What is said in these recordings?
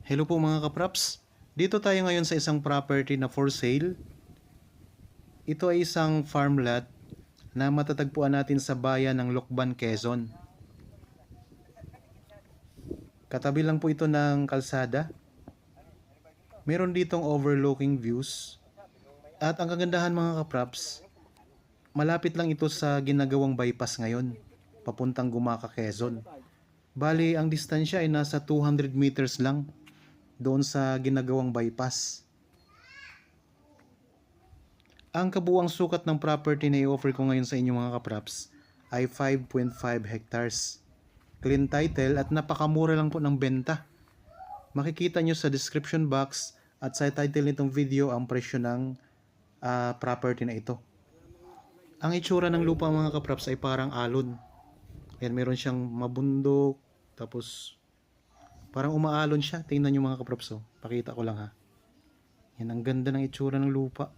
Hello po mga kapraps. Dito tayo ngayon sa isang property na for sale. Ito ay isang farm lot na matatagpuan natin sa bayan ng Lucban, Quezon. Katabi lang po ito ng kalsada. Meron ditong overlooking views. At ang kagandahan mga kapraps, malapit lang ito sa ginagawang bypass ngayon, papuntang Gumaca, Quezon. Bali, ang distansya ay nasa 200 meters lang doon sa ginagawang bypass. Ang kabuuang sukat ng property na i-offer ko ngayon sa inyo mga kapraps ay 5.5 hectares. Clean title at napakamura lang po ng benta. Makikita nyo sa description box at sa title nitong video ang presyo ng property na ito. Ang itsura ng lupa mga kapraps ay parang alon. Yan, meron siyang mabundok, tapos parang umaalon siya. Tingnan nyo mga kapraps, oh. Pakita ko lang ha. Yan, ang ganda ng itsura ng lupa.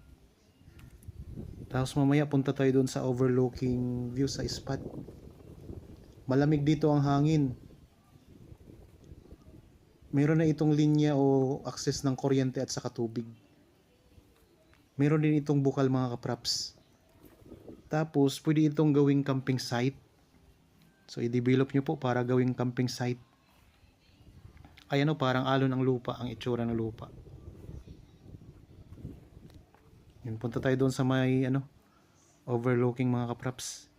Tapos mamaya punta tayo doon sa overlooking view sa spot. Malamig dito ang hangin. Meron na itong linya o access ng kuryente at saka tubig. Meron din itong bukal mga kapraps. Tapos pwede itong gawing camping site. So i-develop nyo po para gawing camping site. Ay parang alon ng lupa ang itsura ng lupa. Yan, punta tayo doon sa may overlooking mga kapraps.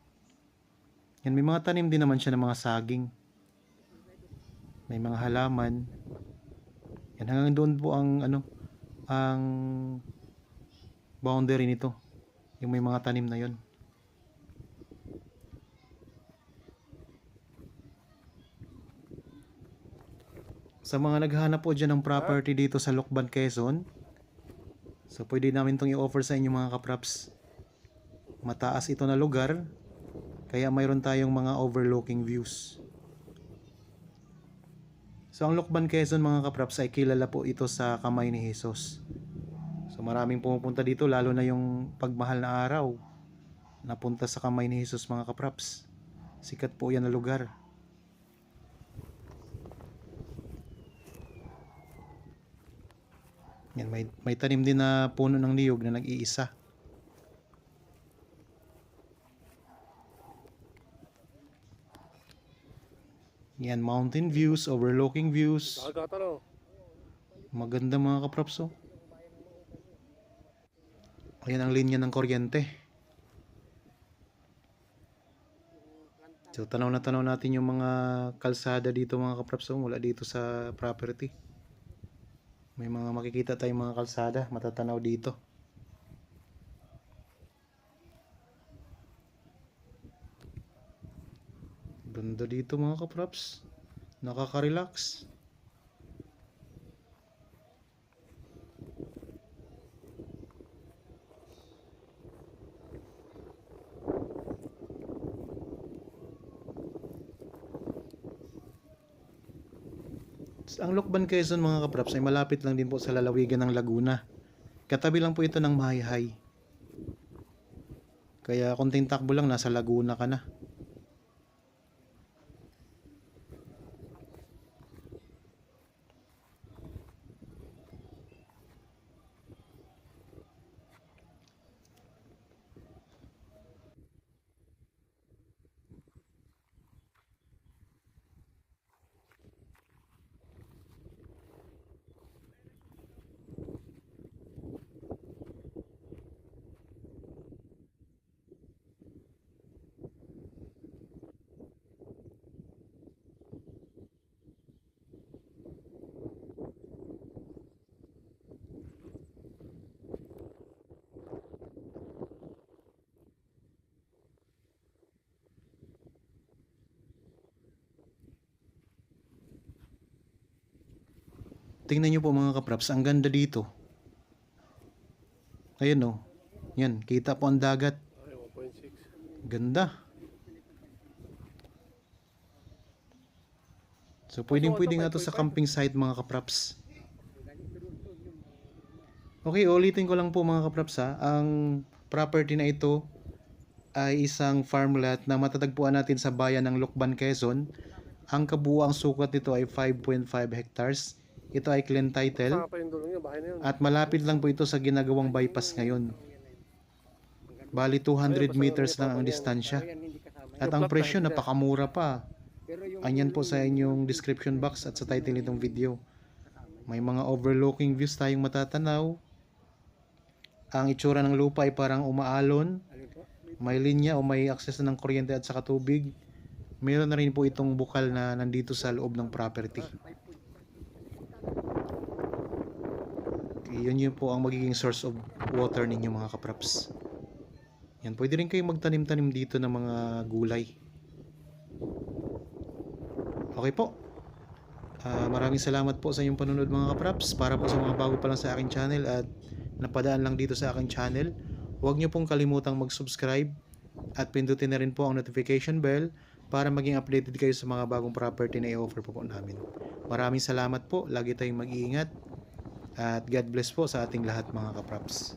Yan, may mga tanim din naman siya ng mga saging. May mga halaman. Yan, hanggang doon po ang ang boundary nito. Yung may mga tanim na yon. Sa mga naghahanap po dyan ng property dito sa Lucban, Quezon, so pwede namin itong i-offer sa inyo mga kapraps. Mataas ito na lugar, kaya mayroon tayong mga overlooking views. So ang Lucban, Quezon mga kapraps ay kilala po ito sa kamay ni Jesus. So maraming pumupunta dito, lalo na yung pagmahal na araw, napunta sa kamay ni Jesus mga kapraps. Sikat po yan na lugar. Yan, may tanim din na puno ng niyog na nag-iisa. Yan, mountain views, overlooking views. Maganda mga kapraps, oh. Ayan ang linya ng kuryente. So tanaw natin yung mga kalsada dito mga kapraps, oh, mula dito sa property. May mga makikita tayong mga kalsada, matatanaw dito. Ganda dito mga kapraps. Nakaka-relax. Ang Lucban, Quezon mga kapraps ay malapit lang din po sa lalawigan ng Laguna. Katabi lang po ito ng Mahayhay. Kaya konting takbo lang, nasa Laguna ka na. Tingnan nyo po mga kapraps, ang ganda dito. Ayan o. Yan, kita po ang dagat. Ganda. So pwede nga to sa camping site mga kapraps. Okay, ulitin ko lang po mga kapraps ha. Ang property na ito ay isang farm lot na matatagpuan natin sa bayan ng Lucban, Quezon. Ang kabuuang sukat nito ay 5.5 hectares. Ito ay clean title. Saka pa yung dulo niya, bahay na yun. At malapit lang po ito sa ginagawang bypass ngayon. Bali 200 meters lang ang distansya. At ang presyo napakamura pa. Anyan po sa inyong description box at sa title nitong video. May mga overlooking views tayong matatanaw. Ang itsura ng lupa ay parang umaalon. May linya o may access na ng kuryente at saka tubig. Meron na rin po itong bukal na nandito sa loob ng property. Okay, yun po ang magiging source of water ninyo mga kapraps. Yan, pwede rin kayong magtanim-tanim dito ng mga gulay. Okay po. Maraming salamat po sa inyong panunod mga kapraps. Para po sa mga bago pa lang sa aking channel at napadaan lang dito sa aking channel, huwag nyo pong kalimutang mag-subscribe at pindutin na rin po ang notification bell para maging updated kayo sa mga bagong property na i-offer po namin. Maraming salamat po. Lagi tayong mag-iingat at God bless po sa ating lahat mga kapraps.